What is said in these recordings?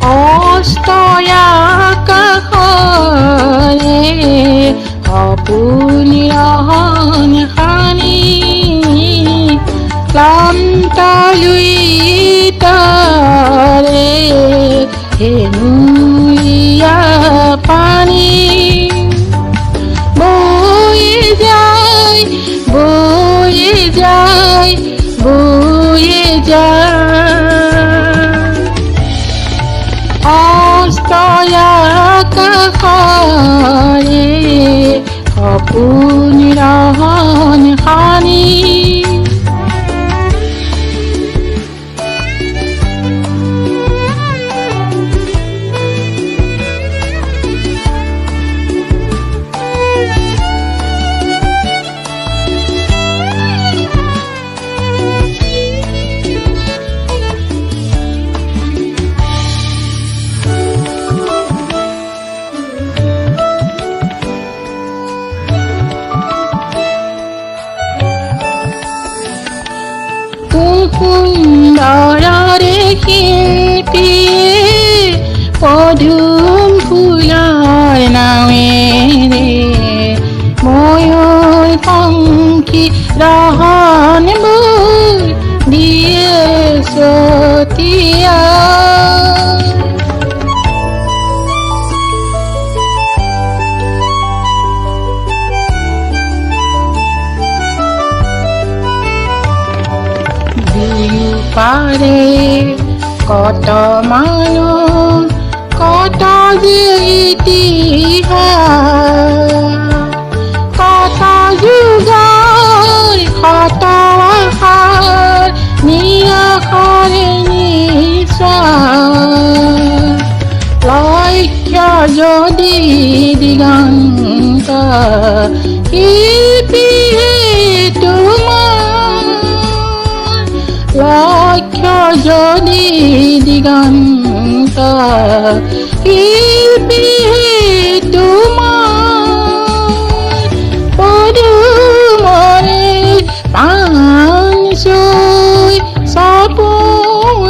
অস্তয়া কাষৰে সপোন ৰহন সানি ক্লান্ত লুইতৰে হেনুলীয়া পানী বয়ে যায় বয়ে যায় বয়ে যায় অস্তয়া কাষৰে সপোন ৰহন সানি সুন্দৰৰে শিল্পীয়ে পদুম ফুলৰ নাৱেৰে ময়ূৰ পংখী ৰহনবোৰ দিয়ে ছটিয়া পাৰে কত মানুহ কত যে ইতিহাস কত যুগৰ কত আশাৰ নিৰাশাৰে নিশ্বাস লক্ষ্য যদি দিগন্ত শিল্পীয়ে লক্ষ্য যদি দিগন্ত শিল্পীয়ে তোমাৰ পদুমৰে পাণ চুই চপুৱাই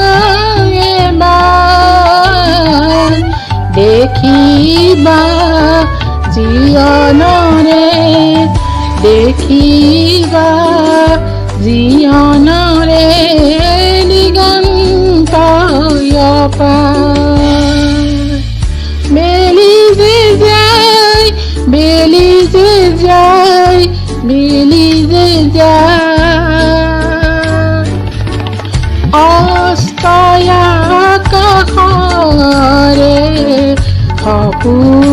এবাৰ দেখিবা জীৱনৰে দেখিবা জীৱনৰে দিগন্ত বেলি যে যায় বেলি যে যায় বেলি যে যায় অস্তয়া কাষৰে সপোন